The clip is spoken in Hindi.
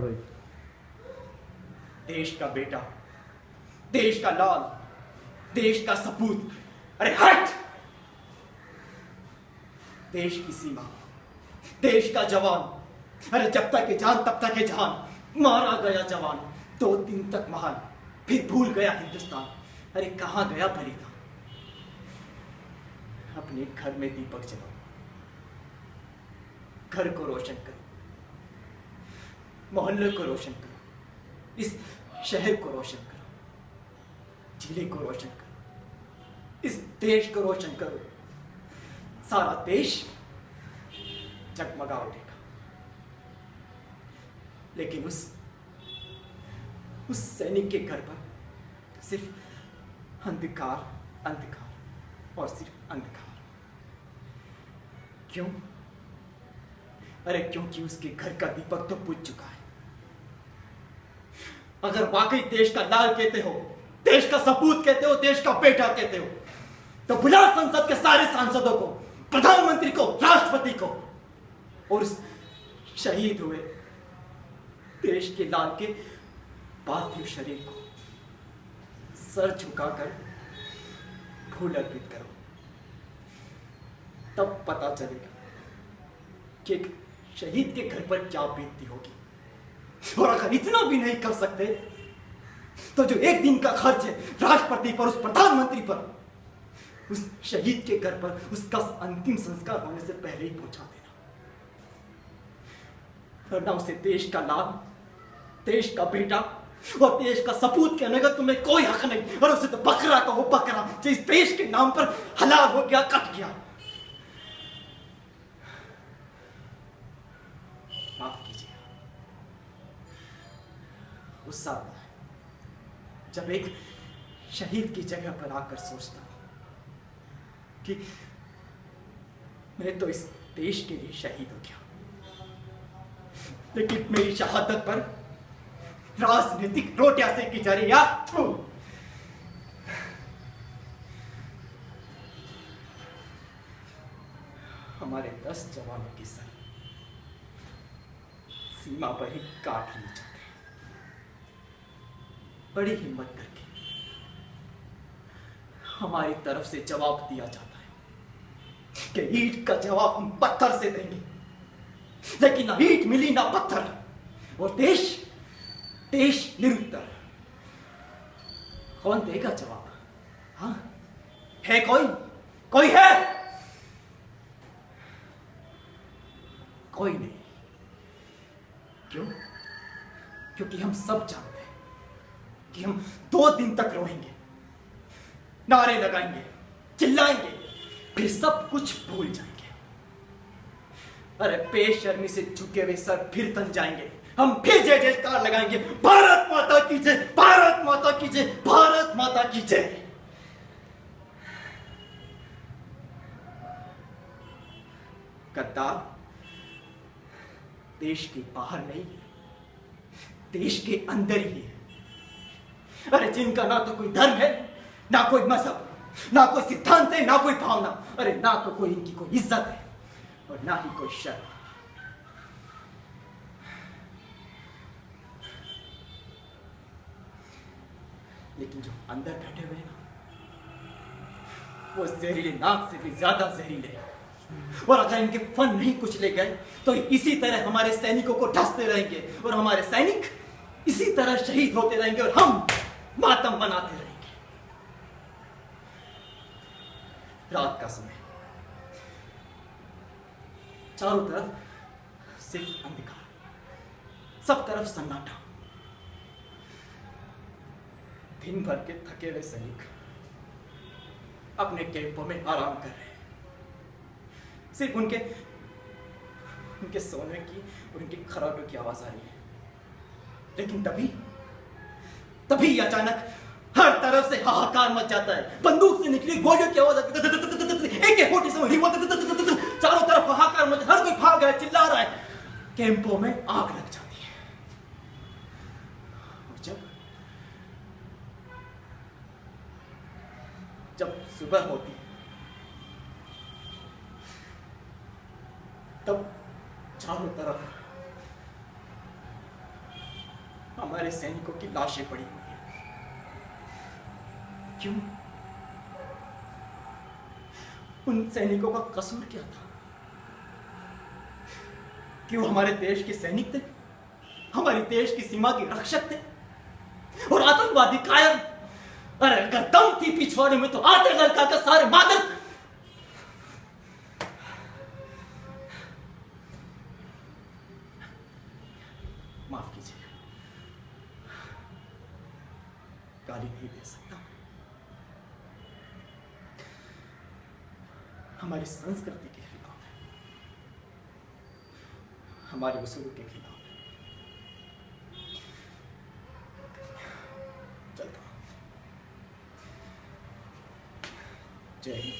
भाई। देश का बेटा, देश का लाल, देश का सपूत, अरे हट! देश की सीमा, देश का जवान, अरे जब तक है जान तब तक है जान। मारा गया जवान 2 दिन तक महान, फिर भूल गया हिंदुस्तान। अरे कहां गया बलिदान? अपने घर में दीपक जलाओ, घर को रोशन करो, मोहल्ले को रोशन करो, इस शहर को रोशन करो, जिले को रोशन करो, इस देश को रोशन करो। सारा देश जगमगा उठेगा। लेकिन उस सैनिक के घर पर सिर्फ अंधकार, अंधकार और सिर्फ अंधकार। क्यों? अरे क्योंकि उसके घर का दीपक तो बुझ चुका है। अगर वाकई देश का लाल कहते हो, देश का सपूत कहते हो, देश का बेटा कहते हो, तो बुला संसद के सारे सांसदों को, प्रधानमंत्री को, राष्ट्रपति को और उस शहीद हुए देश के लाल के पार्थिव शरीर को सर झुकाकर फूल अर्पित करो। तब पता चलेगा कि एक शहीद के घर पर क्या बीतती होगी। और अगर इतना भी नहीं कर सकते तो जो एक दिन का खर्च है राष्ट्रपति पर, उस प्रधानमंत्री पर, उस शहीद के घर पर उसका अंतिम संस्कार होने से पहले ही पहुंचा देना। वरना उसे देश का लाल, देश का बेटा और देश का सपूत कहने का तुम्हें कोई हक नहीं। और उसे तो बकरा कहो, बकरा, जो इस देश के नाम पर हलाल हो गया, कट गया। माफ कीजिएगा, गुस्सा आता है जब एक शहीद की जगह पर आकर सोचता हूं कि मैं तो इस देश के लिए शहीद हो गया, लेकिन मेरी शहादत पर राजनीतिक रोटियां सेकी जा रही है। हमारे 10 जवानों की सर सीमा पर ही काट लिए जाते हैं। बड़ी हिम्मत करके हमारी तरफ से जवाब दिया जाता है कि ईंट का जवाब हम पत्थर से देंगे, लेकिन ना ईंट मिली ना पत्थर, और देश निरुत्तर। कौन देगा जवाब? हाँ, है कोई है? कोई नहीं। क्यों? क्योंकि हम सब जानते हैं कि हम 2 दिन तक रोएंगे, नारे लगाएंगे, चिल्लाएंगे, फिर सब कुछ भूल जाएंगे। अरे बेशर्मी से झुके हुए सर फिर तन जाएंगे। हम फिर जय जयकार लगाएंगे, भारत माता की जय, भारत माता की जय, भारत माता की जय। गद्दार देश के बाहर नहीं है, देश के अंदर ही है। अरे जिनका ना तो कोई धर्म है, ना कोई मजहब, ना कोई सिद्धांत है, ना कोई भावना, अरे ना तो कोई इनकी कोई इज्जत है और ना ही कोई शर्म। लेकिन जो अंदर बैठे हुए हैं ना, वो जहरीले नाक से भी ज्यादा जहरीले हैं। और अगर इनके फन नहीं कुछ ले गए तो इसी तरह हमारे सैनिकों को ढसते रहेंगे और हमारे सैनिक इसी तरह शहीद होते रहेंगे और हम मातम मनाते रहेंगे। रात का समय, चारों तरफ सिर्फ अंधकार, सब तरफ सन्नाटा। दिन भर के थके हुए सैनिक अपने कैंपों में आराम कर रहे हैं। सिर्फ उनके सोने की और उनकी खराबे की आवाज आ रही है। लेकिन तभी अचानक हर तरफ से हाहाकार मच जाता है। बंदूक से निकली गोलियों की आवाज आती है, AK-47 चारों तरफ हाहाकार मच, हर कोई भाग रहा है, चिल्ला रहा है। कैंपों में आग लग जाती है। और जब सुबह होती है तब चारों तरफ हमारे सैनिकों की लाशें पड़ी हुई हैं। क्यों? उन सैनिकों का कसूर क्या था? क्यों हमारे देश के सैनिक थे, हमारे देश की सीमा के रक्षक थे, और आतंकवादी कायम। अरे अगर दम थी पिछवाड़े में तो आते लड़का का सारे मादर। माफ कीजिए, गाली नहीं दे सकता। हमारी संस्कृति के खिलाफ है, हमारे उसूलों के खिलाफ है। चलता हूं। जय हिंद।